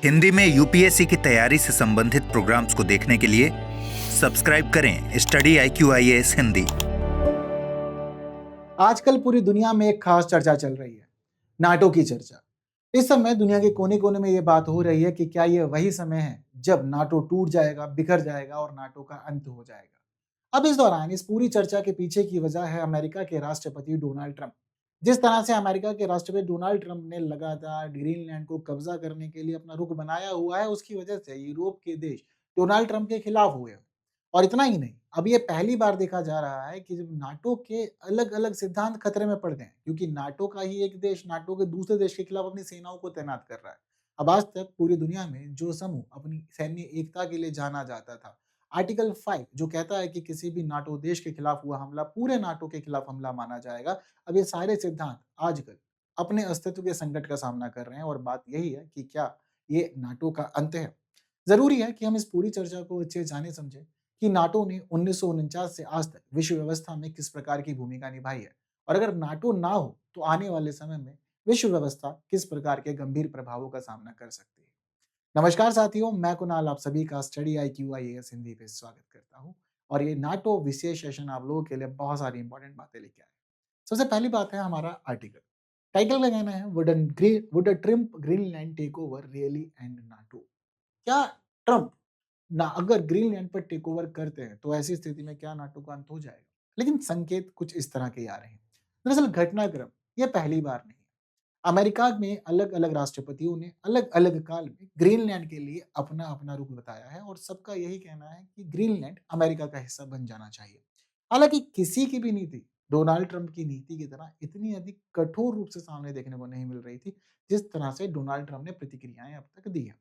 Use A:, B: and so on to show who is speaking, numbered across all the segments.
A: हिंदी में यूपीएससी की तैयारी से संबंधित प्रोग्राम्स को देखने के लिए सब्सक्राइब करें स्टडी IQIAS हिंदी।
B: आजकल पूरी दुनिया में एक खास चर्चा चल रही है, नाटो की चर्चा। इस समय दुनिया के कोने-कोने में ये बात हो रही है कि क्या ये वही समय है जब नाटो टूट जाएगा, बिखर जाएगा और नाटो का अंत हो जाएगा। अब इस दौरान इस पूरी चर्चा के पीछे की वजह है अमेरिका के राष्ट्रपति डोनाल्ड ट्रंप। जिस तरह से अमेरिका के राष्ट्रपति डोनाल्ड ट्रंप ने लगातार ग्रीनलैंड को कब्जा करने के लिए अपना रुख बनाया हुआ है, उसकी वजह से यूरोप के देश डोनाल्ड ट्रंप के खिलाफ हुए हैं। और इतना ही नहीं, अब ये पहली बार देखा जा रहा है कि जब नाटो के अलग-अलग सिद्धांत खतरे में पड़ गए हैं, क्योंकि नाटो का ही एक देश नाटो के दूसरे देश के खिलाफ अपनी सेनाओं को तैनात कर रहा है। अब आज तक पूरी दुनिया में जो समूह अपनी सैन्य एकता के लिए जाना जाता था, आर्टिकल 5 जो कहता है कि किसी भी नाटो देश के खिलाफ हुआ हमला पूरे नाटो के खिलाफ हमला माना जाएगा, अब ये सारे सिद्धांत आजकल अपने अस्तित्व के संकट का सामना कर रहे हैं और बात यही है कि क्या ये नाटो का अंत है? ज़रूरी है कि हम इस पूरी चर्चा को अच्छे जाने समझें कि नाटो ने 1949 से आज तक विश्व व्यवस्था में किस प्रकार की भूमिका निभाई है और अगर नाटो ना हो तो आने वाले समय में विश्व व्यवस्था किस प्रकार के गंभीर प्रभावों का सामना कर सकती है। नमस्कार साथियों, मैं कुणाल आप सभी का स्टडी IQIAS हिंदी पे स्वागत करता हूँ और ये नाटो विशेष सेशन आप लोगों के लिए बहुत सारी इंपॉर्टेंट बातें लेके आए। सबसे पहली बात है हमारा आर्टिकल। टाइटल का कहना है would a Trump Greenland take over really and NATO. क्या ट्रम्प ना अगर ग्रीनलैंड पर टेक ओवर करते हैं तो ऐसी स्थिति में क्या नाटो का अंत हो जाएगा? लेकिन संकेत कुछ इस तरह के आ रहे हैं। दरअसल घटनाक्रम ये पहली बार नहीं है। अमेरिका में अलग-अलग राष्ट्रपतियों ने अलग-अलग काल में ग्रीनलैंड के लिए अपना-अपना रुख बताया है और सबका यही कहना है कि ग्रीनलैंड अमेरिका का हिस्सा बन जाना चाहिए। हालाँकि किसी की भी नीति डोनाल्ड ट्रंप की नीति की तरह इतनी अधिक कठोर रूप से सामने देखने को नहीं मिल रही थी, जिस तरह से डोनाल्ड ट्रंप ने प्रतिक्रियाएँ अब तक दी हैं।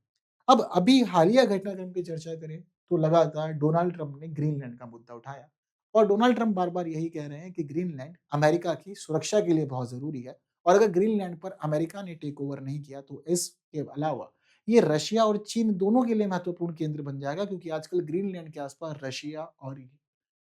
B: अब अभी हालिया घटनाक्रम की चर्चा करें तो लगातार डोनाल्ड ट्रंप ने ग्रीनलैंड का मुद्दा उठाया और डोनाल्ड ट्रंप बार-बार यही कह रहे हैं कि ग्रीनलैंड अमेरिका की सुरक्षा के लिए बहुत ज़रूरी है और अगर ग्रीनलैंड पर अमेरिका ने टेक ओवर नहीं किया तो इसके अलावा ये रशिया और चीन दोनों के लिए महत्वपूर्ण केंद्र बन जाएगा क्योंकि आजकल ग्रीनलैंड के आसपास रशिया और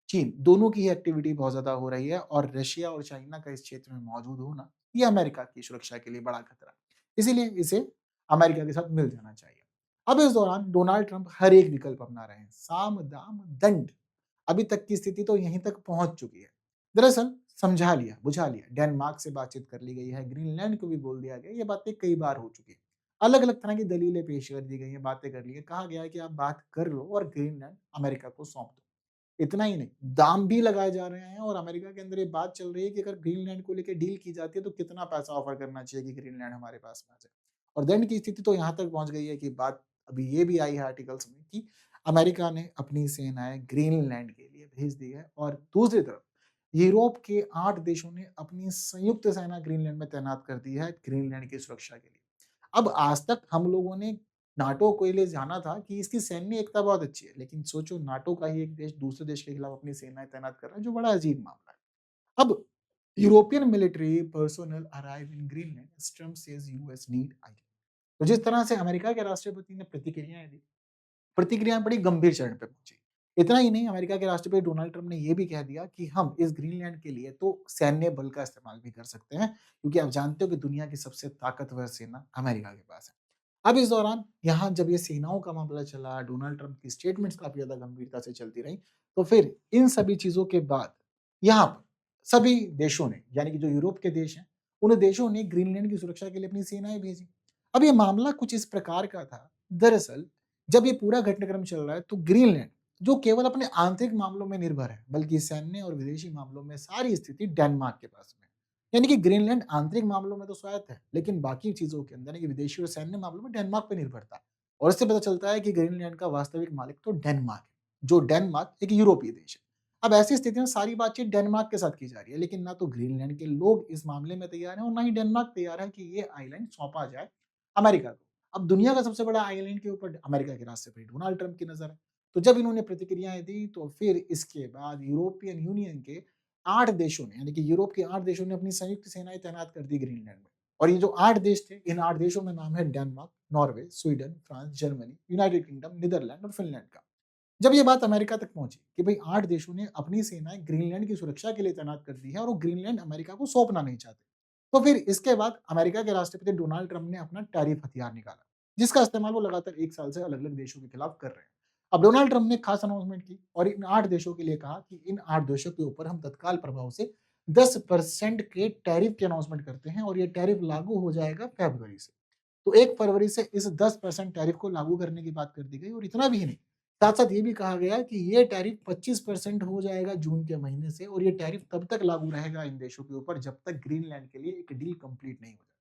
B: चीन दोनों की ही एक्टिविटी बहुत ज़्यादा हो रही है और रशिया और चाइना का इस क्षेत्र में मौजूद होना ये अमेरिका की सुरक्षा के लिए बड़ा खतरा है। इसीलिए इसे अमेरिका के साथ मिल जाना चाहिए। अब इस दौरान डोनाल्ड ट्रंप हर एक विकल्प अपना रहे हैं। साम, दाम, दंड। अभी तक की स्थिति तो यहीं तक पहुंच चुकी है। दरअसल समझा लिया, बुझा लिया, डेनमार्क से बातचीत कर ली गई है, ग्रीनलैंड को भी बोल दिया गया, ये बातें कई बार हो चुकी है। अलग-अलग तरह की दलीलें पेश कर दी गई हैं, बातें कर ली है, कहा गया है कि आप बात कर लो और ग्रीनलैंड अमेरिका को सौंप दो। इतना ही नहीं, दाम भी लगाए जा रहे हैं और अमेरिका के अंदर ये बात चल रही है कि अगर ग्रीनलैंड को लेके डील की जाती है तो कितना पैसा ऑफर करना चाहिए कि ग्रीनलैंड हमारे पास में आ जाए। और दंड की स्थिति तो यहाँ तक पहुँच गई है कि बात अभी ये भी आई है आर्टिकल्स में कि अमेरिका ने अपनी सेनाएँ ग्रीनलैंड के लिए भेज दी है और दूसरी तरफ यूरोप के 8 देशों ने अपनी संयुक्त सेना ग्रीनलैंड में तैनात कर दी है ग्रीनलैंड की सुरक्षा के लिए। अब आज तक हम लोगों ने नाटो को लिए जाना था कि इसकी सैन्य एकता बहुत अच्छी है, लेकिन सोचो नाटो का ही एक देश दूसरे देश के खिलाफ अपनी सेनाएँ तैनात कर रहा है, जो बड़ा अजीब मामला है। अब European military personnel arrive in Greenland, Trump says US need ID. तो जिस तरह से अमेरिका के राष्ट्रपति ने प्रतिक्रियाएँ दी, प्रतिक्रियाएँ बड़ी गंभीर चरण पे पहुँची। इतना ही नहीं, अमेरिका के राष्ट्रपति डोनाल्ड ट्रंप ने ये भी कह दिया कि हम इस ग्रीनलैंड के लिए तो सैन्य बल का इस्तेमाल भी कर सकते हैं, क्योंकि आप जानते हो कि दुनिया की सबसे ताकतवर सेना अमेरिका के पास है। अब इस दौरान यहाँ जब ये सेनाओं का मामला चला, डोनाल्ड ट्रंप की स्टेटमेंट्स काफ़ी ज़्यादा गंभीरता से चलती रहीं, तो फिर इन सभी चीज़ों के बाद यहाँ पर सभी देशों ने, यानी कि जो यूरोप के देश हैं, उन देशों ने ग्रीनलैंड की सुरक्षा के लिए अपनी सेनाएँ भेजी। अब ये मामला कुछ इस प्रकार का था, दरअसल जब ये पूरा घटनाक्रम चल रहा है, तो ग्रीनलैंड, जो केवल अपने आंतरिक मामलों में निर्भर है, बल्कि सैन्य और विदेशी मामलों में सारी स्थिति डेनमार्क के पास में है। यानी कि ग्रीनलैंड आंतरिक मामलों में तो स्वायत्त है, लेकिन बाकी चीज़ों के अंदर यानी कि विदेशी और सैन्य मामलों में डेनमार्क पे निर्भरता है। और इससे पता चलता है कि ग्रीनलैंड का वास्तविक मालिक तो डेनमार्क है, जो डेनमार्क एक यूरोपीय देश है। अब ऐसी स्थिति में सारी बातचीत डेनमार्क के साथ की जा रही है, लेकिन ना तो ग्रीनलैंड के लोग इस मामले में तैयार हैं और ना ही डेनमार्क तैयार है कि ये आइलैंड सौंपा जाए अमेरिका को। अब दुनिया का सबसे बड़ा आइलैंड के ऊपर अमेरिका के राष्ट्रपति डोनाल्ड ट्रंप की नज़र है। तो जब इन्होंने प्रतिक्रियाएँ दी, तो फिर इसके बाद यूरोपियन यूनियन के 8 देशों ने, यानी कि यूरोप के 8 देशों ने अपनी संयुक्त सेनाएँ तैनात कर दी ग्रीनलैंड में। और ये जो 8 देश थे, इन 8 देशों में नाम है Denmark, Norway, Sweden, France, Germany, United Kingdom, Netherland और फिनलैंड का। जब ये बात अमेरिका तक पहुंची कि भाई 8 देशों ने अपनी सेनाएं ग्रीनलैंड की सुरक्षा के लिए तैनात कर दी है और वो ग्रीनलैंड अमेरिका को सौंपना नहीं चाहते, तो फिर इसके बाद अमेरिका के राष्ट्रपति डोनाल्ड ट्रंप ने अपना टैरिफ हथियार निकाला। जिसका इस्तेमाल वो लगातार 1 साल से अलग-अलग देशों के खिलाफ कर रहे हैं। अब डोनाल्ड ट्रम्प ने एक खास अनाउंसमेंट की और इन 8 देशों के लिए कहा कि इन 8 देशों के ऊपर हम तत्काल प्रभाव से 10% के टैरिफ की अनाउंसमेंट करते हैं और ये टैरिफ लागू हो जाएगा फ़रवरी से। तो 1 फरवरी से इस 10% टैरिफ को लागू करने की बात कर दी गई और इतना भी नहीं, साथ-साथ ये भी कहा गया कि ये टैरिफ 25% हो जाएगा जून के महीने से और ये टैरिफ तब तक लागू रहेगा इन देशों के ऊपर जब तक ग्रीनलैंड के लिए एक डील कंप्लीट नहीं हो जाती।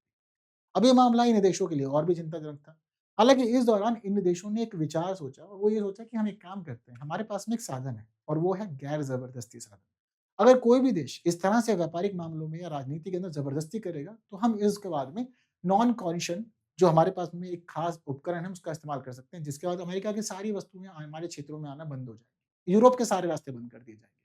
B: अब ये मामला इन देशों के लिए और भी चिंताजनक था। हालाँकि इस दौरान इन देशों ने एक विचार सोचा और वो ये सोचा कि हम एक काम करते हैं, हमारे पास में एक साधन है और वो है गैर ज़बरदस्ती साधन। अगर कोई भी देश इस तरह से व्यापारिक मामलों में या राजनीति के अंदर ज़बरदस्ती करेगा, तो हम इसके बाद में नॉन कॉन्शन जो हमारे पास में एक खास उपकरण है, उसका इस्तेमाल कर सकते हैं, जिसके बाद अमेरिका की सारी वस्तुएँ हमारे क्षेत्रों में आना बंद हो जाएँगी। यूरोप के सारे रास्ते बंद कर दिए जाएँगे।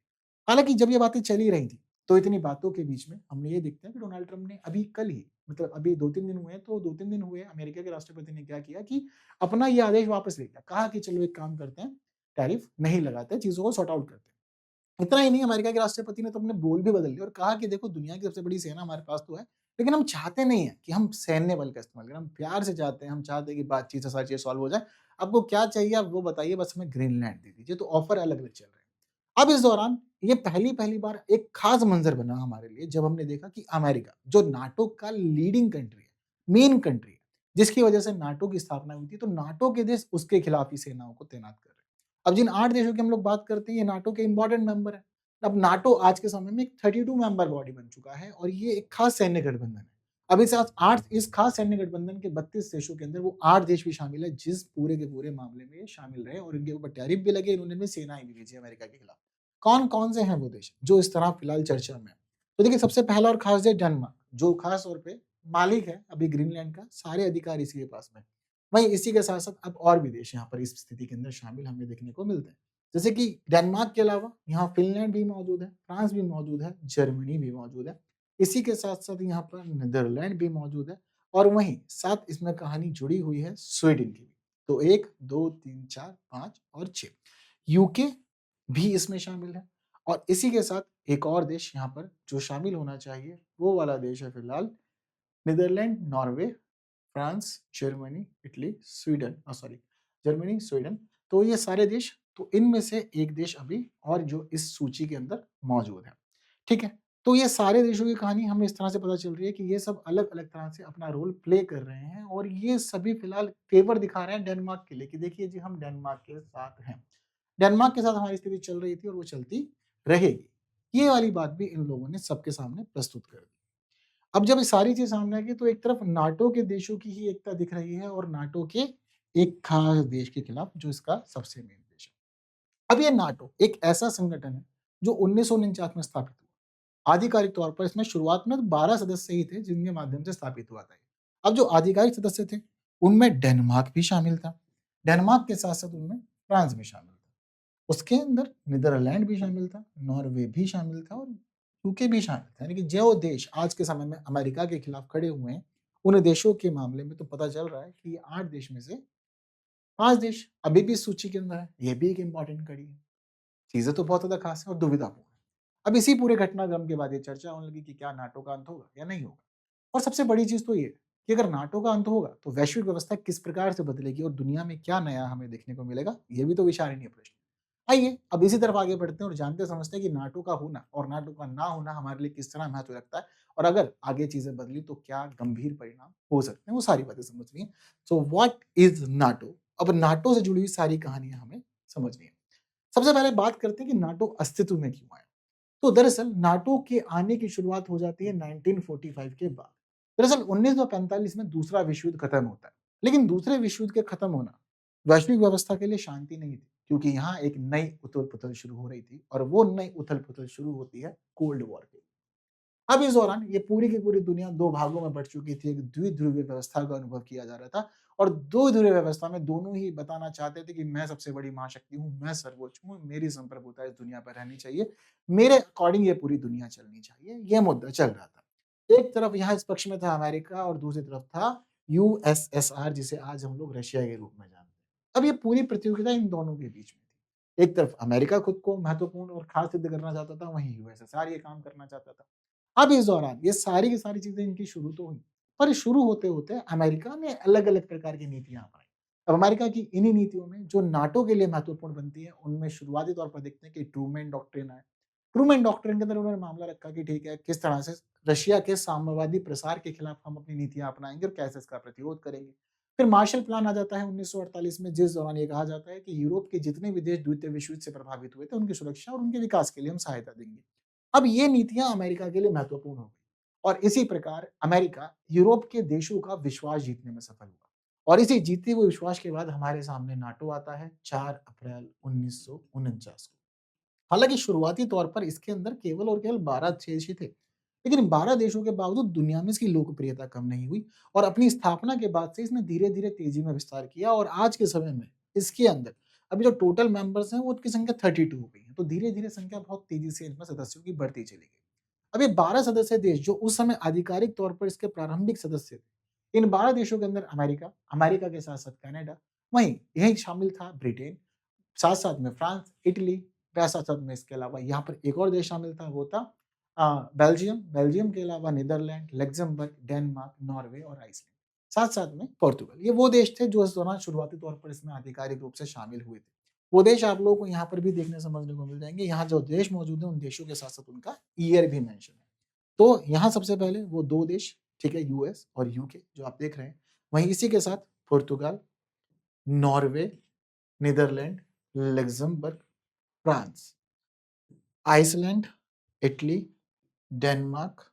B: हालाँकि जब ये बातें चल ही रही थी, तो इतनी बातों के बीच में हमने ये देखते हैं कि डोनाल्ड ट्रम्प ने अभी कल ही मतलब अभी 2-3 दिन हुए हैं, तो 2-3 दिन हुए अमेरिका के राष्ट्रपति ने क्या किया कि अपना ये आदेश वापस ले लिया। कहा कि चलो एक काम करते हैं, टैरिफ नहीं लगाते, चीज़ों को सॉर्ट आउट करते हैं। इतना ही नहीं अमेरिका के राष्ट्रपति ने तो अपने बोल भी बदल दिए और कहा कि देखो दुनिया की सबसे बड़ी सेना हमारे पास तो है, लेकिन हम चाहते नहीं हैं कि हम सैन्य बल का इस्तेमाल करें, हम प्यार से चाहते हैं, हम चाहते हैं कि बातचीत से सारी चीज़ें सॉल्व हो जाए। आपको क्या चाहिए आप वो बताइए बस हमें ग्रीनलैंड दे दीजिए, तो ऑफर अलग-अलग चल रहे हैं। अब इस दौरान ये पहली-पहली बार एक खास मंज़र बना हमारे लिए जब हमने देखा कि अमेरिका जो नाटो का लीडिंग कंट्री है, मेन कंट्री है, जिसकी वजह से नाटो की स्थापना हुई थी, तो नाटो के देश उसके खिलाफ ही सेनाओं को तैनात कर रहे हैं। अब जिन 8 देशों की हम लोग बात करते हैं, ये नाटो के इम्पोर्टेंट मेंबर हैं। अब नाटो आज के समय में एक 32 मेंबर बॉडी बन चुका है और ये एक खास सैन्य गठबंधन है। अब इस खास सैन्य गठबंधन के 32 देशों के अंदर वो 8 देश भी शामिल है, जिस पूरे के पूरे मामले में ये शामिल रहे और इनके ऊपर टैरिफ भी लगे, इन्होंने भी सेनाएँ भी भेजी अमेरिका के खिलाफ। कौन-कौन से हैं वो देश, जो इस तरह फिलहाल चर्चा में हैं? तो देखिए सबसे पहला और खास देश डेनमार्क, जो खास तौर पे मालिक है अभी ग्रीनलैंड का, सारे अधिकार इसी के पास में। वहीं इसी के साथ-साथ अब और भी देश यहाँ पर इस स्थिति के अंदर शामिल हमें देखने को मिलते हैं। जैसे कि डेनमार्क के अलावा यहाँ फ़िनलैंड भी मौजूद है, फ्रांस भी मौजूद है, जर्मनी भी मौजूद है। इसी के साथ-साथ यहाँ पर नीदरलैंड भी मौजूद है और वहीं साथ इसमें कहानी जुड़ी हुई है स्वीडन की भी। तो 1, 2, 3, 4, 5 और 6 यूके भी इसमें शामिल है और इसी के साथ एक और देश यहाँ पर जो शामिल होना चाहिए, वो वाला देश है फिलहाल Netherland, Norway, France, Germany, Italy, Sweden sorry Germany, Sweden. तो ये सारे देश तो इनमें से एक देश अभी और जो इस सूची के अंदर मौजूद है। ठीक है? तो ये सारे देशों की कहानी हमें इस तरह से पता चल रही है कि ये सब अलग-अलग तरह से अपना रोल प्ले कर रहे हैं और ये सभी फिलहाल फ़ेवर दिखा रहे हैं डेनमार्क के लिए कि देखिए जी हम डेनमार्क के साथ हैं। डेनमार्क के साथ हमारी स्थिति चल रही थी और वो चलती रहेगी। ये वाली बात भी इन लोगों ने सबके सामने प्रस्तुत कर दी। अब जब ये सारी चीज़ सामने आ गई तो एक तरफ नाटो के देशों की ही एकता दिख रही है और नाटो के एक खास देश के खिलाफ जो इसका सबसे मेन देश है। अब ये नाटो एक ऐसा संगठन है जो 1949 में स्थापित हुआ। आधिकारिक तौर पर इसमें शुरुआत में तो 12 सदस्य ही थे जिनके माध्यम से स्थापित हुआ था ये। अब जो आधिकारिक सदस्य थे उनमें डेनमार्क भी शामिल था। डेनमार्क के साथ-साथ उनमें फ्रांस भी शामिल था। उसके अंदर नीदरलैंड भी शामिल था, नॉर्वे भी शामिल था और यूके भी शामिल था। यानी कि जो देश आज के समय में अमेरिका के खिलाफ खड़े हुए हैं, उन देशों के मामले में तो पता चल रहा है कि ये 8 देश में से 5 देश अभी भी इस सूची के अंदर है। ये भी एक इम्पोर्टेंट कड़ी है। चीज़ें तो बहुत ज़्यादा खास है और दुविधापूर्ण है। अब इसी पूरे घटनाक्रम के बाद ये चर्चा होने लगी कि क्या नाटो का अंत होगा या नहीं होगा? और सबसे बड़ी चीज़ तो ये है कि अगर नाटो का अंत होगा, तो वैश्विक व्यवस्था किस प्रकार से बदलेगी और दुनिया में क्या नया हमें देखने को मिलेगा? ये भी तो विचारणीय प्रश्न है। आइए अब इसी तरफ आगे बढ़ते हैं और जानते समझते हैं कि नाटो का होना और नाटो का ना होना हमारे लिए किस तरह महत्व रखता है और अगर आगे चीज़ें बदली तो क्या गंभीर परिणाम हो सकते हैं, वो सारी बातें समझनी है। So what is NATO? अब नाटो से जुड़ी हुई सारी कहानियाँ हमें समझनी है। सबसे पहले बात करते हैं कि नाटो अस्तित्व में क्यों आया? तो दरअसल नाटो के आने की शुरुआत हो जाती है 1945 के बाद। दरअसल 1945 में दूसरा विश्व युद्ध खत्म होता है। लेकिन दूसरे विश्व युद्ध के खत्म होना वैश्विक व्यवस्था के लिए शांति नहीं थी, क्योंकि यहाँ एक नई उथल-पुथल शुरू हो रही थी और वो नई उथल-पुथल शुरू होती है कोल्ड वॉर के। अब इस दौरान ये पूरी की पूरी दुनिया 2 भागों में बँट चुकी थी। एक द्विध्रुवीय व्यवस्था का अनुभव किया जा रहा था और द्विध्रुवीय व्यवस्था में दोनों ही बताना चाहते थे कि मैं सबसे बड़ी महाशक्ति हूँ, मैं सर्वोच्च हूँ, मेरी संप्रभुता इस दुनिया पर रहनी चाहिए, मेरे अकॉर्डिंग ये पूरी दुनिया चलनी चाहिए, ये मुद्दा चल रहा था। एक तरफ यहाँ इस पक्ष में था अमेरिका और दूसरी तरफ था यूएसएसआर जिसे आज हम लोग रशिया के रूप में जानते हैं। अब ये पूरी प्रतियोगिता इन दोनों के बीच में थी। एक तरफ अमेरिका खुद को महत्वपूर्ण और खास सिद्ध करना चाहता था, वहीं यूएसएसआर ये काम करना चाहता था। अब इस दौरान ये सारी की सारी चीज़ें इनकी शुरू तो हुई, पर शुरू होते-होते अमेरिका ने अलग-अलग प्रकार की नीतियाँ अपनाई। अब अमेरिका की इन्हीं नीतियों में जो नाटो के लिए महत्वपूर्ण बनती है, उनमें शुरुआती तौर पर देखते हैं कि ट्रूमैन डॉक्ट्रिन है। ट्रूमैन डॉक्ट्रिन के अंदर उन्होंने मामला रखा कि ठीक है, किस तरह से रशिया के साम्यवादी प्रसार के खिलाफ हम अपनी नीतियाँ अपनाएँगे और कैसे इसका प्रतिरोध करेंगे। फिर मार्शल प्लान आ जाता है 1948 में, जिस दौरान ये कहा जाता है कि यूरोप के जितने भी देश द्वितीय विश्व युद्ध से प्रभावित हुए थे, उनकी सुरक्षा और उनके विकास के लिए हम सहायता देंगे। अब ये नीतियाँ अमेरिका के लिए महत्वपूर्ण हो गई और इसी प्रकार अमेरिका यूरोप के देशों का विश्वास जीतने में सफल हुआ और इसी जीते हुए विश्वास के बाद हमारे सामने नाटो आता है 4 अप्रैल 1949 को। हालाँकि शुरुआती तौर पर इसके अंदर केवल और केवल 12 देश ही थे। लेकिन इन 12 देशों के बावजूद दुनिया में इसकी लोकप्रियता कम नहीं हुई और अपनी स्थापना के बाद से इसने धीरे-धीरे तेज़ी में विस्तार किया और आज के समय में इसके अंदर अभी जो टोटल मेंबर्स हैं, वो उनकी संख्या 32 हो गई है। तो धीरे-धीरे संख्या बहुत तेज़ी से इनमें सदस्यों की बढ़ती चली गई। अब ये 12 सदस्य देश जो उस समय आधिकारिक तौर पर इसके प्रारंभिक सदस्य थे, इन 12 देशों के अंदर अमेरिका, अमेरिका के साथ-साथ कनाडा, वहीं यही शामिल था ब्रिटेन, साथ-साथ में फ्रांस, इटली, साथ-साथ में इसके अलावा यहाँ पर एक और देश शामिल था, वो था बेल्जियम, बेल्जियम के अलावा नीदरलैंड, लक्ज़मबर्ग, डेनमार्क, नॉर्वे और आइसलैंड। साथ-साथ में पोर्तुगल। ये वो देश थे जो इस दौरान शुरुआती तौर पर इसमें आधिकारिक रूप से शामिल हुए थे। वो देश आप लोगों को यहाँ पर भी देखने समझने को मिल जाएँगे। यहाँ जो देश मौजूद हैं, उन देशों के साथ-साथ उनका ईयर भी मेंशन है। तो यहाँ सबसे पहले वो 2 देश, ठीक है, यूएस और यूके जो आप देख रहे हैं। वहीं इसी के साथ Portugal, Norway, Netherlands, Luxembourg, France, Iceland, Italy, Denmark,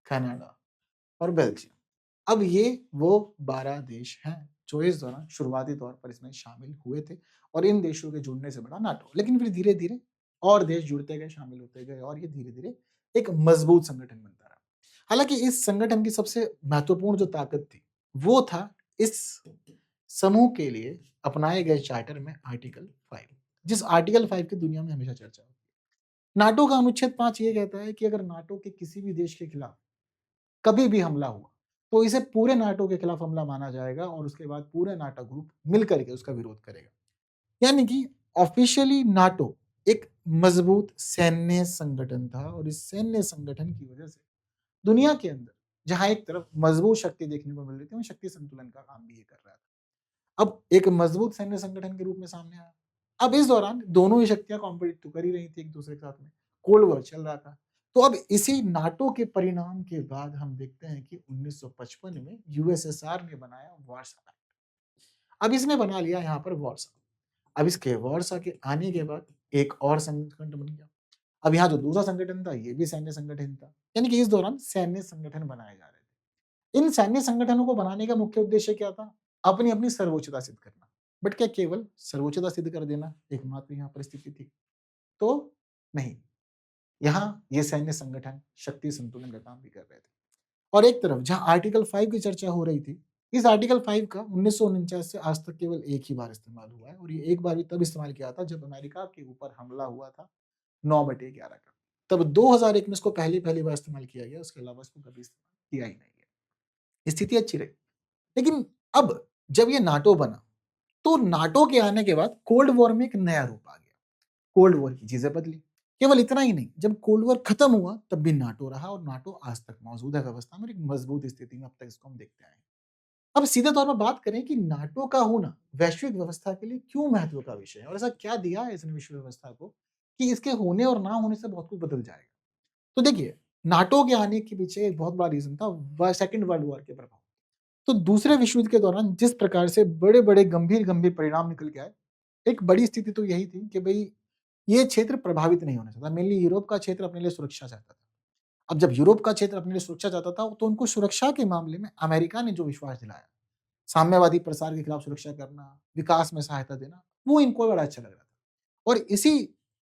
B: Canada और बेल्जियम। अब ये वो 12 देश हैं जो इस दौरान शुरुआती तौर पर इसमें शामिल हुए थे और इन देशों के जुड़ने से बड़ा नाटो। लेकिन फिर धीरे-धीरे और देश जुड़ते गए, शामिल होते गए और ये धीरे-धीरे एक मजबूत संगठन बनता रहा। हालाँकि इस संगठन की सबसे महत्वपूर्ण जो ताकत थी, वो था इस समूह के लिए अपनाए गए चार्टर में आर्टिकल 5, जिस आर्टिकल 5 की दुनिया में हमेशा चर्चा होती है। नाटो का अनुच्छेद 5 ये कहता है कि अगर नाटो के किसी भी देश के खिलाफ कभी भी हमला हुआ, तो इसे पूरे नाटो के खिलाफ हमला माना जाएगा और उसके बाद पूरे नाटो ग्रुप मिलकर के उसका विरोध करेगा। यानी कि ऑफिशियली नाटो एक मजबूत सैन्य संगठन था और इस सैन्य संगठन की वजह से दुनिया के अंदर जहाँ एक तरफ मजबूत शक्ति देखने को मिल रही थी, वहीं शक्ति संतुलन का काम भी ये कर रहा था। अब एक मजबूत सैन्य संगठन के रूप में सामने आया। अब इस दौरान दोनों ही शक्तियाँ कॉम्पिट तो कर ही रही थी एक-दूसरे के साथ में। कोल्ड वॉर चल रहा था। तो अब इसी नाटो के परिणाम के बाद हम देखते हैं कि 1955 में यूएसएसआर ने बनाया वार्सा पैक्ट। अब इसने बना लिया यहाँ पर वार्सा। अब इसके वार्सा के आने के बाद एक और संगठन बन गया। अब यहाँ जो दूसरा संगठन था, ये भी सैन्य संगठन था। यानी कि इस दौरान सैन्य संगठन बनाए जा रहे थे। इन सैन्य संगठनों को बनाने का मुख्य उद्देश्य क्या था? अपनी-अपनी सर्वोच्चता सिद्ध करना। बट क्या केवल सर्वोच्चता सिद्ध कर देना एकमात्र यहाँ परिस्थिति थी? तो नहीं। यहाँ ये सैन्य संगठन शक्ति संतुलन का काम भी कर रहे थे। और एक तरफ जहाँ आर्टिकल 5 की चर्चा हो रही थी, इस आर्टिकल 5 का 1949 से आज तक केवल एक ही बार इस्तेमाल हुआ है और ये एक बार भी तब इस्तेमाल किया था जब अमेरिका के ऊपर हमला हुआ था 9/11 का। तब 2001 में इसको पहली-पहली बार इस्तेमाल किया गया, उसके अलावा इसको कभी इस्तेमाल किया ही नहीं है। स्थिति अच्छी रही। लेकिन अब जब ये नाटो बना, तो नाटो के आने के बाद कोल्ड वॉर में एक नया रूप आ गया। कोल्ड वॉर की चीज़ें बदली। केवल इतना ही नहीं, जब कोल्ड वॉर खत्म हुआ तब भी नाटो रहा और नाटो आज तक मौजूद है व्यवस्था में और एक मजबूत स्थिति में अब तक इसको हम देखते आए हैं। अब सीधे तौर पर बात करें कि नाटो का होना वैश्विक व्यवस्था के लिए क्यों महत्व का विषय है और ऐसा क्या दिया है इसने विश्व व्यवस्था को कि इसके होने और ना होने से बहुत कुछ बदल जाएगा। तो देखिए, नाटो के आने के पीछे एक बहुत बड़ा रीज़न था सेकंड वर्ल्ड वॉर के प्रभाव। तो दूसरे विश्व युद्ध के दौरान जिस प्रकार से बड़े-बड़े गंभीर-गंभीर परिणाम निकल के आए, एक बड़ी स्थिति तो यही थी कि भई ये क्षेत्र प्रभावित नहीं होना चाहता। मेनली यूरोप का क्षेत्र अपने लिए सुरक्षा चाहता था। अब जब यूरोप का क्षेत्र अपने लिए सुरक्षा चाहता था, तो उनको सुरक्षा के मामले में अमेरिका ने जो विश्वास दिलाया, साम्यवादी प्रसार के खिलाफ सुरक्षा करना, विकास में सहायता देना, वो इनको बड़ा अच्छा लग रहा था। और इसी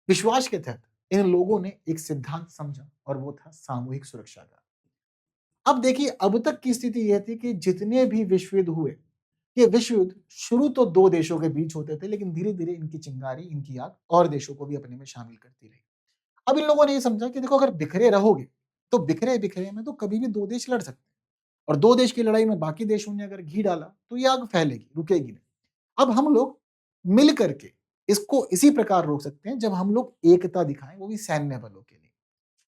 B: विश्वास के तहत इन लोगों ने एक सिद्धांत समझा और वो था सामूहिक सुरक्षा का। अब देखिए, अब तक की स्थिति ये थी कि जितने भी विश्व युद्ध हुए, ये विश्व युद्ध शुरू तो 2 देशों के बीच होते थे, लेकिन धीरे-धीरे इनकी चिंगारी, इनकी आग और देशों को भी अपने में शामिल करती रही। अब इन लोगों ने ये समझा कि देखो, अगर बिखरे रहोगे, तो बिखरे-बिखरे में तो कभी भी 2 देश लड़ सकते हैं और 2 देश की लड़ाई में बाकी देशों ने अगर घी डाला, तो ये आग फैलेगी, रुकेगी नहीं। अब हम लोग मिल करके इसको इसी प्रकार रोक सकते हैं, जब हम लोग एकता दिखाएँ, वो भी सैन्य बलों के लिए।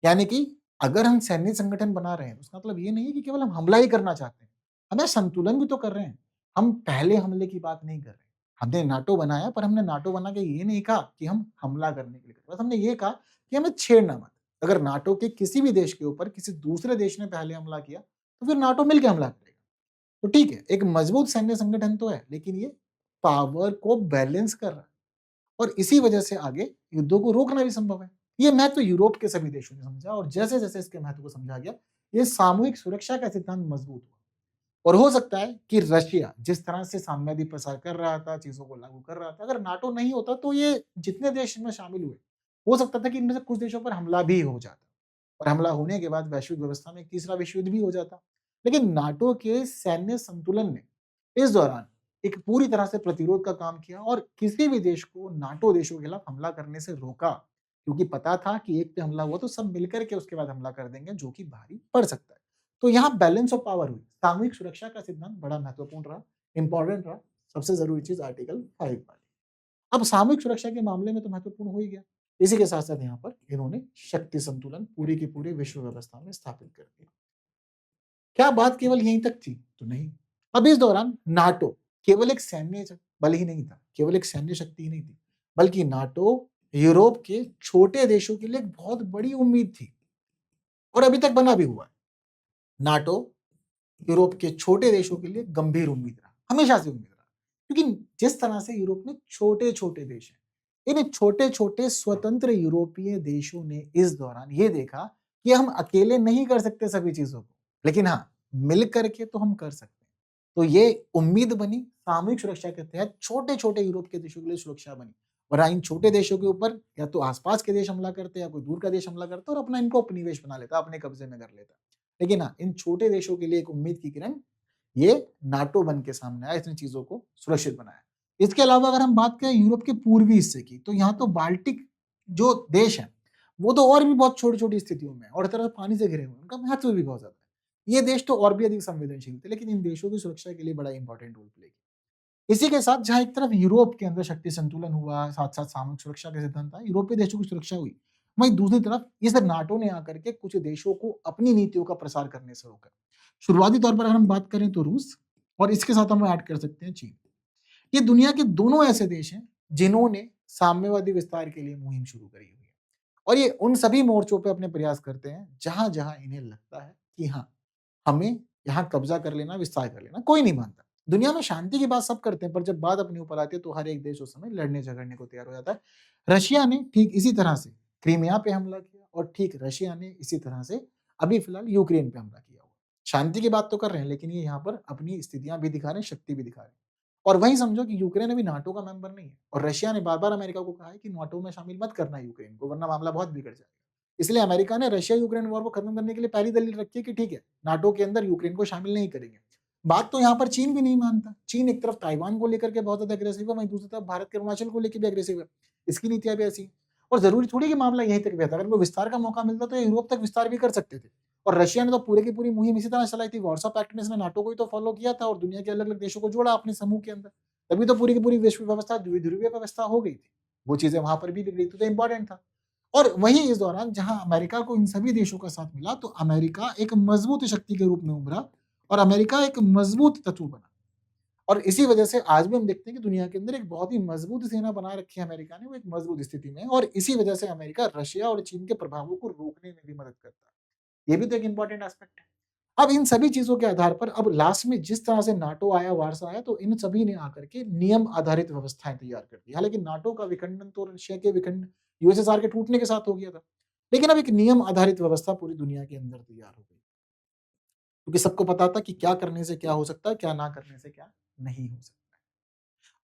B: यानी कि अगर हम सैन्य संगठन बना रहे हैं, उसका मतलब ये नहीं है कि केवल हम हमला ही करना चाहते हैं। हमें संतुलन भी तो कर रहे हैं। हम पहले हमले की बात नहीं कर रहे हैं। हमने नाटो बनाया, पर हमने नाटो बना के ये नहीं कहा कि हम हमला करने के लिए कर रहे हैं। बस हमने ये कहा कि हमें छेड़ना मत। अगर नाटो के किसी भी देश के ऊपर किसी दूसरे देश ने पहले हमला किया, तो फिर नाटो मिलके हमला करेगा। तो ठीक है, एक मजबूत सैन्य संगठन तो है, लेकिन ये पावर को बैलेंस कर रहा है। और इसी वजह से आगे युद्धों को रोकना भी संभव है। ये महत्व यूरोप के सभी देशों ने समझा, और जैसे-जैसे इसके महत्व को समझा गया, ये सामूहिक सुरक्षा का सिद्धांत मजबूत हुआ। और हो सकता है कि रशिया जिस तरह से साम्यवादी प्रसार कर रहा था, चीज़ों को लागू कर रहा था, अगर नाटो नहीं होता तो ये जितने देश इनमें शामिल हुए, हो सकता था कि इनमें से कुछ देशों पर हमला भी हो जाता। और हमला होने के बाद वैश्विक व्यवस्था में एक तीसरा विश्व युद्ध भी हो जाता। लेकिन नाटो के सैन्य संतुलन ने इस दौरान एक पूरी तरह से प्रतिरोध का काम किया और किसी भी देश को नाटो देशों के खिलाफ हमला करने से रोका, क्योंकि पता था कि एक पे हमला हुआ तो सब मिलकर के उसके बाद हमला कर देंगे, जो कि भारी पड़ सकता है। तो यहाँ बैलेंस ऑफ पावर हुई। सामूहिक सुरक्षा का सिद्धांत बड़ा महत्वपूर्ण रहा, इंपॉर्टेंट रहा। सबसे जरूरी चीज आर्टिकल 5 वाली। अब सामूहिक सुरक्षा के मामले में तो महत्वपूर्ण हो ही गया। इसी के साथ साथ यहाँ पर इन्होंने शक्ति संतुलन पूरी की पूरी विश्व व्यवस्था में स्थापित कर दिया। क्या बात केवल यहीं तक थी? तो नहीं। अब इस दौरान नाटो केवल एक सैन्य बल ही नहीं था, केवल एक सैन्य शक्ति ही नहीं थी, बल्कि नाटो यूरोप के छोटे देशों के लिए एक बहुत बड़ी उम्मीद थी, और अभी तक बना भी हुआ है। नाटो यूरोप के छोटे देशों के लिए गंभीर उम्मीद रहा, हमेशा से उम्मीद रहा। क्योंकि जिस तरह से यूरोप में छोटे-छोटे देश हैं, इन छोटे-छोटे स्वतंत्र यूरोपीय देशों ने इस दौरान ये देखा कि हम अकेले नहीं कर सकते सभी चीज़ों को, लेकिन हाँ, मिल कर के तो हम कर सकते हैं। तो ये उम्मीद बनी, सामूहिक सुरक्षा के तहत छोटे-छोटे यूरोप के देशों के लिए सुरक्षा बनी। और हाँ, इन छोटे देशों के ऊपर या तो आस-पास के देश हमला करते या कोई दूर का देश हमला करता और अपना इनको उपनिवेश बना लेता, अपने कब्जे में कर लेता। लेकिन हाँ, इन छोटे देशों के लिए एक उम्मीद की किरण ये नाटो बन के सामने आया, इसने चीज़ों को सुरक्षित बनाया। इसके अलावा अगर हम बात करें यूरोप के पूर्वी हिस्से की, तो यहाँ तो बाल्टिक जो देश हैं, वो तो और भी बहुत छोटी-छोटी स्थितियों में हैं और हर तरफ पानी से घिरे हुए हैं, उनका महत्व भी बहुत ज़्यादा है। ये देश तो और भी अधिक संवेदनशील थे, लेकिन इन देशों की सुरक्षा के लिए बड़ा इंपॉर्टेंट रोल प्ले किया। इसी के साथ जहाँ एक तरफ यूरोप के अंदर शक्ति संतुलन हुआ, साथ-साथ सामूहिक सुरक्षा का सिद्धांत था, यूरोपीय देशों की सुरक्षा हुई। वहीं दूसरी तरफ इस नाटो ने आकर के कुछ देशों को अपनी नीतियों का प्रसार करने से रोका। शुरुआती तौर पर अगर हम बात करें तो रूस, और इसके साथ हम ऐड कर सकते हैं चीन। ये दुनिया के दोनों ऐसे देश हैं जिन्होंने साम्यवादी विस्तार के लिए मुहिम शुरू करी हुई है। और ये उन सभी मोर्चों पे अपने प्रयास करते हैं जहां-जहां इन्हें लगता है कि हाँ, हमें यहाँ कब्जा कर लेना, विस्तार कर लेना, कोई नहीं मानता। दुनिया में शांति की बात सब करते हैं, पर जब बात अपने ऊपर आती है तो हर एक देश उस समय लड़ने-झगड़ने को तैयार हो जाता है। रशिया ने ठीक इसी तरह से क्रीमिया पे हमला किया, और ठीक रशिया ने इसी तरह से अभी फिलहाल यूक्रेन पे हमला किया हुआ। शांति की बात तो कर रहे हैं, लेकिन ये यहाँ पर अपनी स्थितियाँ भी दिखा रहे हैं, शक्ति भी दिखा रहे हैं। और वहीं समझो कि यूक्रेन अभी नाटो का मेंबर नहीं है, और रशिया ने बार-बार अमेरिका को कहा है कि नाटो में शामिल मत करना यूक्रेन को, वरना मामला बहुत बिगड़ जाएगा। इसलिए अमेरिका ने रशिया यूक्रेन वॉर को खत्म करने के लिए पहली दलील रखी है कि ठीक है, नाटो के अंदर यूक्रेन को शामिल नहीं करेंगे। बात तो यहाँ पर चीन भी नहीं मानता। चीन एक तरफ ताइवान को लेकर के बहुत ज़्यादा अग्रेसिव है, वहीं दूसरी तरफ भारत के अरुणाचल को लेके भी अग्रेसिव है। इसकी नीतियाँ भी ऐसी हैं। और ज़रूरी थोड़ी कि मामला यहीं तक रहता है। अगर इनको विस्तार का मौका मिलता तो ये यूरोप तक विस्तार भी कर सकते थे। और रशिया ने तो पूरी की पूरी मुहिम इसी तरह चलाई थी। वार्सो पैक्ट में इसने नाटो को ही तो फॉलो किया था और दुनिया के अलग-अलग देशों को जोड़ा अपने समूह के अंदर। तभी तो पूरी की पूरी विश्व व्यवस्था द्विध्रुवीय व्यवस्था हो गई थी। वो चीज़ें वहाँ पर भी बिगड़ी थी, तो इम्पोर्टेंट था। और वहीं इस दौरान जहाँ अमेरिका को इन सभी देशों का साथ मिला, तो अमेरिका एक मजबूत शक्ति के रूप में उभरा और अमेरिका एक मजबूत तत्व बना। और इसी वजह से आज भी हम देखते हैं कि दुनिया के अंदर एक बहुत ही मजबूत सेना बना रखी है अमेरिका ने, वो एक मजबूत स्थिति में है, और इसी वजह से अमेरिका रशिया और चीन के प्रभावों को रोकने में भी मदद करता है। ये भी तो एक इंपॉर्टेंट एस्पेक्ट है। अब इन सभी चीज़ों के आधार पर अब लास्ट में जिस तरह से नाटो आया, वार्सा आया, तो इन सभी ने आकर के नियम आधारित व्यवस्थाएँ तैयार कर दी। हालाँकि नाटो का विखंडन तो रशिया के विखंडन, यूएसएसआर के टूटने के साथ हो गया था। लेकिन अब एक नियम आधारित व्यवस्था पूरी दुनिया के अंदर तैयार हो गई। क्योंकि सबको पता था कि क्या करने से क्या हो सकता है, क्या ना करने से क्या नहीं हो सकता है।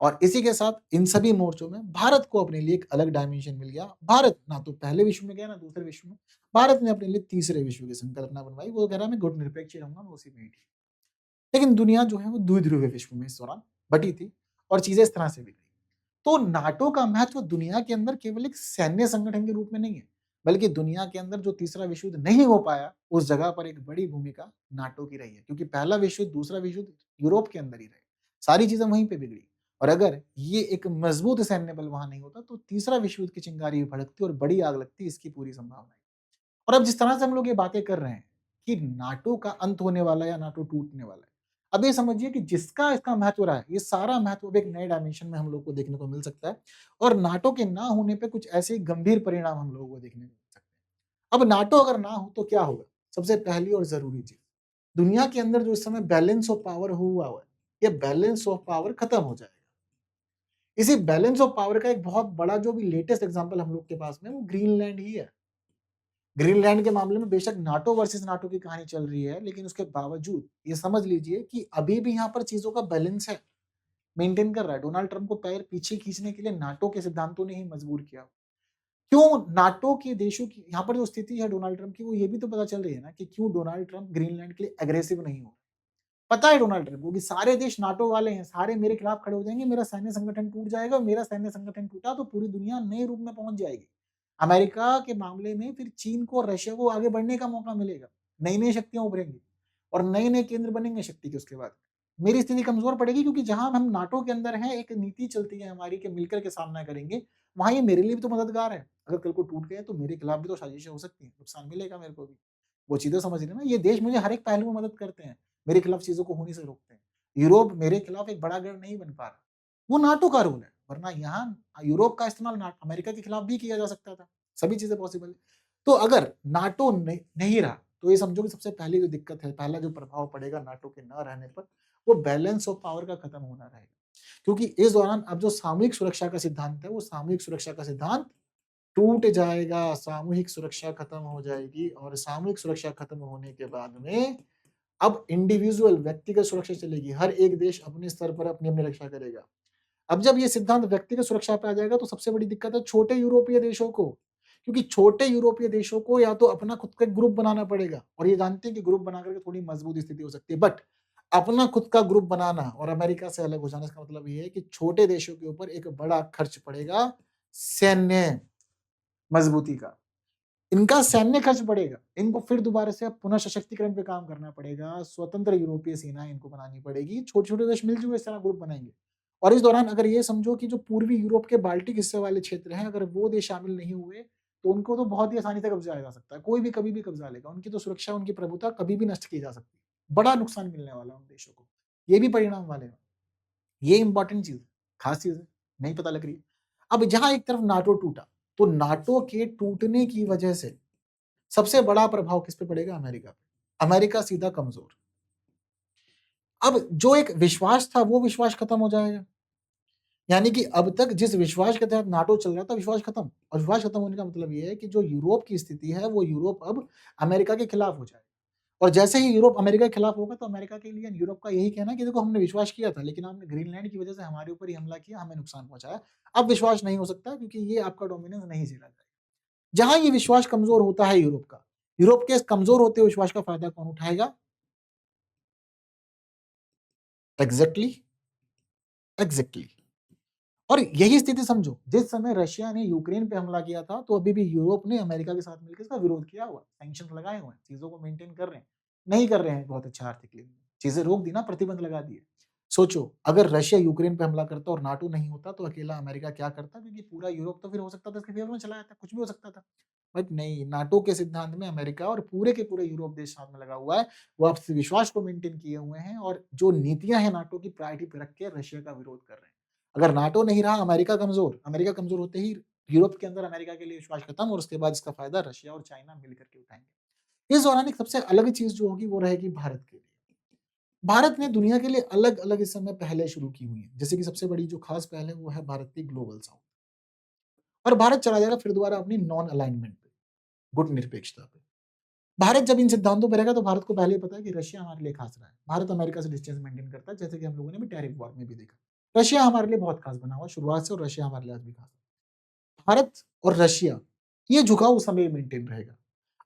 B: और इसी के साथ इन सभी मोर्चों में भारत को अपने लिए एक अलग डायमेंशन मिल गया। भारत ना तो पहले विश्व में गया, ना दूसरे विश्व में। भारत ने अपने लिए तीसरे विश्व की संकल्पना बनवाई। वो कह रहा है मैं गुटनिरपेक्ष रहूँगा, मैं उसी में ही ठीक। लेकिन दुनिया जो है वो द्विध्रुवीय विश्व में इस दौरान बटी थी, और चीज़ें इस तरह से बिगड़ी। तो नाटो का महत्व दुनिया के अंदर केवल एक सैन्य संगठन के रूप में नहीं है, बल्कि दुनिया के अंदर जो तीसरा विश्व युद्ध नहीं हो पाया, उस जगह पर एक बड़ी भूमिका नाटो की रही है। क्योंकि पहला विश्व युद्ध, दूसरा विश्व युद्ध यूरोप के अंदर ही रहे। सारी चीज़ें वहीं पे बिगड़ी, और अगर ये एक मजबूत सैन्य बल वहाँ नहीं होता, तो तीसरा विश्व युद्ध की चिंगारी भी भड़कती और बड़ी आग लगती, इसकी पूरी संभावना है। और अब जिस तरह से हम लोग ये बातें कर रहे हैं कि नाटो का अंत होने वाला है या नाटो टूटने वाला है, अब ये समझिए कि जिसका इसका महत्व रहा है, ये सारा महत्व अब एक नए डायमेंशन में हम लोग को देखने को मिल सकता है और नाटो के ना होने पे कुछ ऐसे गंभीर परिणाम हम लोगों को देखने को मिल सकते हैं। अब नाटो अगर ना हो तो क्या होगा? सबसे पहली और ज़रूरी चीज़, दुनिया के अंदर जो इस समय बैलेंस ऑफ पावर हुआ हुआ है, ये बैलेंस ऑफ पावर खत्म हो जाएगा। इसी बैलेंस ऑफ पावर का एक बहुत बड़ा जो भी लेटेस्ट एग्जांपल हम लोग के पास में वो ग्रीनलैंड ही है। ग्रीनलैंड के मामले में बेशक नाटो वर्सेस नाटो की कहानी चल रही है, लेकिन उसके बावजूद ये समझ लीजिए कि अभी भी यहाँ पर चीज़ों का बैलेंस है, मेंटेन कर रहा है। डोनाल्ड ट्रम्प को पैर पीछे खींचने के लिए नाटो के सिद्धांतों ने ही मजबूर किया। क्यों नाटो के देशों की यहाँ पर जो स्थिति है डोनाल्ड ट्रम्प की, वो ये भी तो पता चल रही है ना कि क्यों डोनाल्ड ट्रम्प ग्रीनलैंड के लिए एग्रेसिव नहीं हो। पता है डोनाल्ड ट्रम्प को कि सारे देश नाटो वाले हैं, सारे मेरे खिलाफ खड़े हो जाएंगे, मेरा सैन्य संगठन टूट जाएगा और मेरा सैन्य संगठन टूटा तो पूरी दुनिया नए रूप में पहुंच जाएगी। अमेरिका के मामले में फिर चीन को और रशिया को आगे बढ़ने का मौका मिलेगा, नई नई शक्तियां उभरेंगी और नए नए केंद्र बनेंगे शक्ति के। उसके बाद मेरी स्थिति कमजोर पड़ेगी क्योंकि जहां हम नाटो के अंदर हैं, एक नीति चलती है हमारी कि मिलकर के सामना करेंगे, वहां ये मेरे लिए भी तो मददगार है। अगर कल को टूट गए तो मेरे खिलाफ भी तो साजिशें हो सकती हैं, नुकसान मिलेगा मेरे को भी। वो चीजें समझ रहे हैं ना, ये देश मुझे हर एक पहलू में मदद करते हैं, मेरे खिलाफ चीजों को होने से रोकते हैं। यूरोप मेरे खिलाफ एक बड़ा गढ़ नहीं बन पा रहा, वो नाटो का रोल है, वरना यहाँ यूरोप का इस्तेमाल अमेरिका के खिलाफ भी किया जा सकता था। सभी चीजें पॉसिबल है। तो अगर नाटो नहीं रहा तो ये समझो कि सबसे पहली जो दिक्कत है, पहला जो प्रभाव पड़ेगा नाटो के न रहने पर, वो बैलेंस ऑफ पावर का खत्म होना रहेगा। क्योंकि इस दौरान अब जो सामूहिक सुरक्षा का सिद्धांत है, वो सामूहिक सुरक्षा का सिद्धांत टूट जाएगा, सामूहिक सुरक्षा खत्म हो जाएगी और सामूहिक सुरक्षा खत्म होने के बाद में अब इंडिविजुअल व्यक्तिगत सुरक्षा चलेगी। हर एक देश अपने स्तर पर अपनी-अपनी रक्षा करेगा। अब जब ये सिद्धांत व्यक्तिगत सुरक्षा पे आ जाएगा तो सबसे बड़ी दिक्कत है छोटे यूरोपीय देशों को। क्योंकि छोटे यूरोपीय देशों को या तो अपना खुद का एक ग्रुप बनाना पड़ेगा और ये जानते हैं कि ग्रुप बना करके थोड़ी मजबूत स्थिति हो सकती है। बट अपना खुद का ग्रुप बनाना और अमेरिका से अलग हो जाना, इसका मतलब ये है कि छोटे देशों के ऊपर एक बड़ा खर्च पड़ेगा सैन्य मजबूती का। इनका सैन्य खर्च बढ़ेगा, इनको फिर दोबारा से अब पुनः सशक्तिकरण पे काम करना पड़ेगा, स्वतंत्र यूरोपीय सेनाएँ इनको बनानी पड़ेगी, छोटे-छोटे देश मिल-जुल इस तरह ग्रुप बनाएँगे। और इस दौरान अगर ये समझो कि जो पूर्वी यूरोप के बाल्टिक हिस्से वाले क्षेत्र हैं, अगर वो देश शामिल नहीं हुए, तो उनको तो बहुत ही आसानी से कब्ज़ाया जा सकता है, कोई भी कभी भी कब्ज़ा लेगा, उनकी तो सुरक्षा, उनकी प्रभुता कभी भी नष्ट की जा सकती है। बड़ा नुकसान मिलने वाला है उन देशों को, ये भी परिणाम वाले हैं। ये इम्पोर्टेंट चीज़ है, खास चीज़ है, नहीं पता लग रही है। अब जहाँ एक तरफ नाटो टूटा, तो नाटो के टूटने की वजह से सबसे बड़ा प्रभाव किस पे पड़ेगा? अमेरिका पे। अमेरिका सीधा कमज़ोर। अब जो एक विश्वास था, वो विश्वास खत्म हो जाएगा। यानी कि अब तक जिस विश्वास के तहत नाटो चल रहा था, विश्वास खत्म। और विश्वास खत्म होने का मतलब ये है कि जो यूरोप की स्थिति है, वो यूरोप अब अमेरिका के खिलाफ हो जाएगा। और जैसे ही यूरोप अमेरिका के खिलाफ होगा, तो अमेरिका के लिए यूरोप का यही कहना है कि देखो हमने विश्वास किया था, लेकिन आपने ग्रीनलैंड की वजह से हमारे ऊपर ही हमला किया, हमें नुकसान पहुँचाया। अब विश्वास नहीं हो सकता क्योंकि ये आपका डोमिनेंस नहीं झेला जाएगा। जहाँ ये विश्वास कमज़ोर होता है यूरोप का, यूरोप के इस कमज़ोर होते हुए विश्वास का फ़ायदा कौन उठाएगा? Exactly, exactly. और यही स्थिति समझो, जिस समय रशिया ने यूक्रेन पे हमला किया था, तो अभी भी यूरोप ने अमेरिका के साथ मिलकर इसका विरोध किया हुआ है, सैंक्शंस लगाए हुए हैं, चीज़ों को मेंटेन कर रहे हैं। नहीं कर रहे हैं बहुत अच्छा आर्थिकली, चीज़ें रोक दी ना, प्रतिबंध लगा दिए। सोचो, अगर रशिया यूक्रेन पे हमला करता और नाटो नहीं होता, तो अकेला अमेरिका क्या करता? क्योंकि पूरा यूरोप तो फिर हो सकता था इसके फेवर में चला जाता, कुछ भी हो सकता था। बट नहीं, नाटो के सिद्धांत में अमेरिका और पूरे के पूरे यूरोप देश साथ में लगा हुआ है। वो आपसी विश्वास को मेंटेन किए हुए हैं और जो नीतियाँ हैं नाटो की प्रायोरिटी पे रख के रशिया का विरोध कर रहे हैं। अगर नाटो नहीं रहा, अमेरिका कमज़ोर होते ही यूरोप के अंदर अमेरिका के लिए विश्वास खत्म और उसके बाद इसका फ़ायदा रशिया और चाइना मिल करके उठाएँगे। इस दौरान एक सबसे अलग चीज़ जो होगी वो रहेगी भारत के लिए। भारत ने दुनिया के लिए अलग-अलग इस समय पहलें शुरू की हुई हैं। जैसे कि सबसे बड़ी जो खास पहल है वो है भारत की ग्लोबल साउथ। और भारत चला जाएगा फिर दोबारा अपनी नॉन अलाइनमेंट पे, गुट निरपेक्षता पे। भारत जब इन सिद्धांतों पे रहेगा तो भारत को पहले ही पता है कि रशिया हमारे लिए खास रहा है। भारत अमेरिका से डिस्टेंस मेंटेन करता है, जैसे कि हम लोगों ने भी टैरिफ वॉर में भी देखा। रशिया हमारे लिए बहुत खास बना हुआ है शुरुआत से और रशिया हमारे लिए आज भी खास है। भारत और रशिया, ये झुकाव उस समय मेंटेन रहेगा।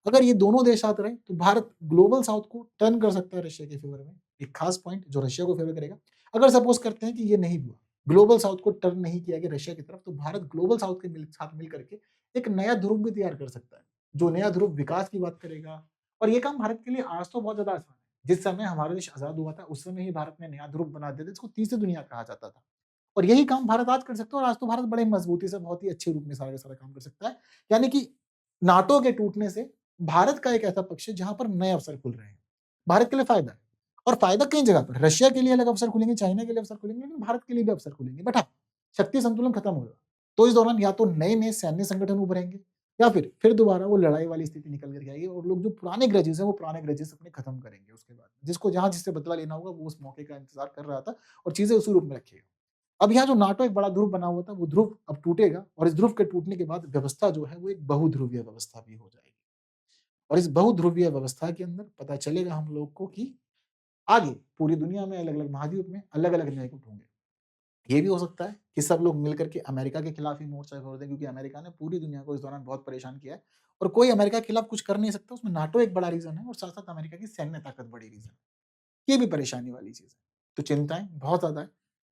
B: अगर ये दोनों देश साथ रहें, तो भारत ग्लोबल साउथ को टर्न कर सकता है रशिया के फेवर में। एक खास पॉइंट जो रशिया को फेवर करेगा। अगर सपोज़ करते हैं कि ये नहीं हुआ, ग्लोबल साउथ को टर्न नहीं किया गया रशिया की तरफ, तो भारत ग्लोबल साउथ के साथ मिल करके एक नया ध्रुव भी तैयार कर सकता है। जो नया ध्रुव विकास की बात करेगा और ये काम भारत के लिए आज तो बहुत ज़्यादा आसान है। जिस समय हमारा देश आज़ाद हुआ था, उस समय ही भारत ने नया ध्रुव बना दिया था, जिसको तीसरी दुनिया कहा जाता था। और यही काम भारत आज कर सकता है और आज तो भारत बड़े मजबूती से बहुत ही अच्छे रूप में सारा का सारा काम कर सकता है। यानी कि नाटो के टूटने से भारत का एक ऐसा पक्ष है जहां पर नए अवसर खुल रहे हैं। भारत के लिए फायदा है और फायदा कई जगह पर, रशिया के लिए अलग अवसर खुलेंगे, चाइना के लिए अवसर खुलेंगे, लेकिन भारत के लिए भी अवसर खुलेंगे। बट हाँ, शक्ति संतुलन खत्म होगा तो इस दौरान या तो नए नए सैन्य संगठन उभरेंगे या फिर दोबारा वो लड़ाई वाली स्थिति निकल कर आएगी और लोग जो पुराने ग्रजेस हैं वो पुराने ग्रजेस अपने खत्म करेंगे। उसके बाद जिसको जहां जिससे बदला लेना होगा वो उस मौके का इंतजार कर रहा था और चीजें उसी रूप में रखेगा। अब यहाँ जो नाटो एक बड़ा ध्रुव बना हुआ था वो ध्रुव अब टूटेगा और इस ध्रुव के टूटने के बाद व्यवस्था जो है वो एक बहुध्रुवीय व्यवस्था भी हो जाएगी और इस बहुध्रुवीय व्यवस्था के अंदर पता चलेगा हम लोग को कि आगे पूरी दुनिया में अलग अलग महाद्वीप में अलग अलग न्याय गुट होंगे। ये भी हो सकता है कि सब लोग मिलकर के अमेरिका के खिलाफ ही मोर्चा खोल दें, क्योंकि अमेरिका ने पूरी दुनिया को इस दौरान बहुत परेशान किया है और कोई अमेरिका के खिलाफ कुछ कर नहीं सकता। उसमें नाटो एक बड़ा रीजन है और साथ साथ अमेरिका की सैन्य ताकत बड़ी रीजन है। ये भी परेशानी वाली चीज है। तो चिंताएं बहुत ज्यादा है,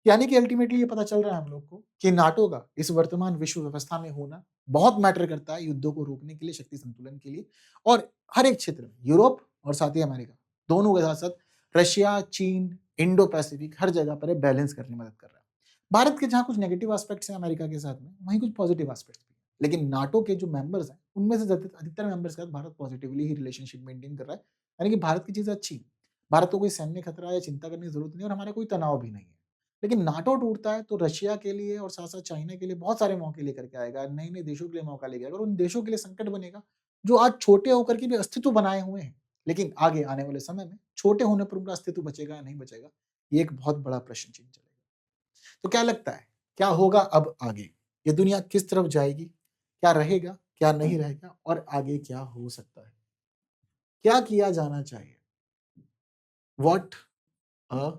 B: यानी कि अल्टीमेटली ये पता चल रहा है हम लोग को कि नाटो का इस वर्तमान विश्व व्यवस्था में होना बहुत मैटर करता है युद्धों को रोकने के लिए, शक्ति संतुलन के लिए और हर एक क्षेत्र में यूरोप और साथ ही अमेरिका दोनों के साथ साथ रशिया, चीन, इंडो पैसिफिक हर जगह पर बैलेंस करने में मदद कर रहा है। भारत के जहाँ कुछ नेगेटिव एस्पेक्ट्स हैं अमेरिका के साथ में, वहीं कुछ पॉजिटिव एस्पेक्ट्स भी हैं। लेकिन नाटो के जो मेंबर्स हैं उनमें से अधिकतर मेंबर्स के साथ भारत पॉजिटिवली ही रिलेशनशिप मेंटेन कर रहा है, यानी कि भारत की चीजें अच्छी हैं। भारत को कोई सैन्य खतरा या चिंता करने की जरूरत नहीं और हमारा कोई तनाव भी नहीं है। लेकिन नाटो टूटता है तो रशिया के लिए और साथ साथ चाइना के लिए बहुत सारे मौके लेकर के आएगा, नए नए देशों के लिए मौका लेके आएगा और उन देशों के लिए संकट बनेगा जो आज छोटे होकर के भी अस्तित्व बनाए हुए हैं, लेकिन आगे आने वाले समय में छोटे होने पर उनका अस्तित्व बचेगा या नहीं बचेगा, ये एक बहुत बड़ा प्रश्न चिन्ह चलेगा। तो क्या लगता है क्या होगा अब आगे, ये दुनिया किस तरफ जाएगी, क्या रहेगा क्या नहीं रहेगा और आगे क्या हो सकता है, क्या किया जाना चाहिए? What a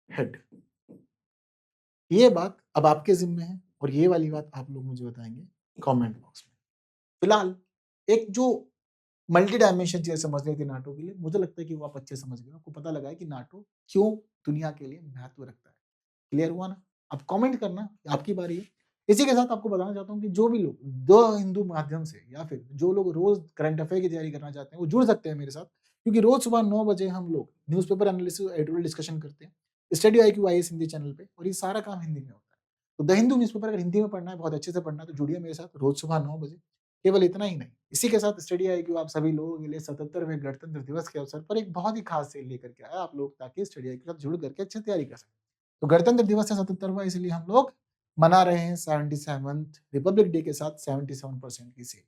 B: head. ये बात अब आपके जिम्मे है और ये वाली बात आप लोग मुझे बताएंगे कमेंट बॉक्स में। फिलहाल एक जो मल्टी डायमेंशन चीजें समझनी थी नाटो के लिए, मुझे लगता है कि वो आप अच्छे समझ गए, आपको पता लगा है कि नाटो क्यों दुनिया के लिए महत्व रखता है। क्लियर हुआ ना? अब कमेंट करना, आपकी बारी है। इसी के साथ आपको बताना चाहता हूँ कि जो भी लोग द हिंदू माध्यम से या फिर जो लोग रोज करंट अफेयर की तैयारी करना चाहते हैं वो जुड़ सकते हैं मेरे साथ, क्योंकि रोज सुबह 9 बजे हम लोग न्यूज़पेपर एनालिसिस एडिटोरियल डिस्कशन करते हैं study IQ IAS Hindi channel पे और ये सारा काम हिंदी में होता है। तो द हिंदू न्यूज़पेपर अगर हिंदी में पढ़ना है, बहुत अच्छे से पढ़ना है, तो जुड़िए मेरे साथ रोज सुबह 9 बजे। केवल इतना ही नहीं, इसी के साथ स्टडी IQ आप सभी लोगों के लिए 77वें गणतंत्र दिवस के अवसर पर एक बहुत ही खास सेल लेकर के आया आप लोग, ताकि स्टडी IQ के साथ जुड़ करके अच्छी तैयारी कर सकें। तो गणतंत्र दिवस है 77वां, इसलिए हम लोग मना रहे हैं 77th रिपब्लिक डे के साथ 77% की सेल।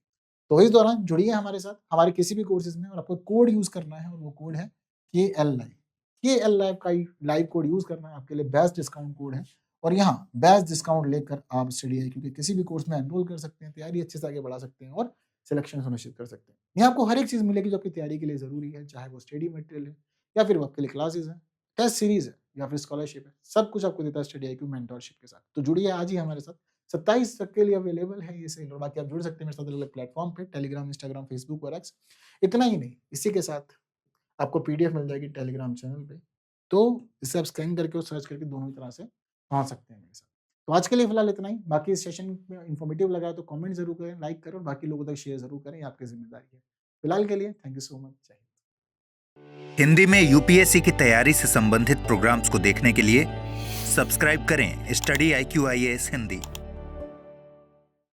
B: तो इस दौरान जुड़िए हमारे साथ हमारे किसी भी कोर्सेज में और आपको कोड यूज करना है और वो कोड है KL लाइव। KL लाइव का लाइव कोड यूज करना है, आपके लिए बेस्ट डिस्काउंट कोड है और यहाँ बेस्ट डिस्काउंट लेकर आप स्टडी IQ के किसी भी कोर्स में एनरोल कर सकते हैं, तैयारी अच्छे से आगे बढ़ा सकते हैं और सिलेक्शन सुनिश्चित कर सकते हैं। यहाँ आपको हर एक चीज मिलेगी जो आपकी तैयारी के लिए जरूरी है, चाहे वो स्टडी मटेरियल है या फिर वो आपके लिए क्लासेस है, टेस्ट सीरीज है या फिर स्कॉलरशिप है, सब कुछ आपको देता है स्टडी IQ मेंटरशिप के साथ। तो जुड़िए आज ही हमारे साथ, 27 तक के लिए अवेलेबल है ये सेल और बाकी आप जुड़ सकते हैं मेरे साथ अलग-अलग प्लेटफॉर्म पे, टेलीग्राम, इंस्टाग्राम, फेसबुक और एक्स। इतना ही नहीं, इसी के साथ आपको PDF मिल जाएगी टेलीग्राम चैनल पे, तो इसे आप स्कैन करके और सर्च करके दोनों ही तरह से पहुँच सकते हैं मेरे साथ। तो आज के लिए फिलहाल इतना ही, बाकी इस सेशन में इन्फॉर्मेटिव लगा तो कमेंट जरूर करें, लाइक करें और बाकी लोगों तक शेयर जरूर करें, ये आपकी जिम्मेदारी है। फिलहाल के लिए थैंक यू सो मच। जय हिंद।
A: हिंदी में UPSC की तैयारी से संबंधित प्रोग्राम्स को देखने के लिए सब्सक्राइब करें स्टडी IQ IAS हिंदी।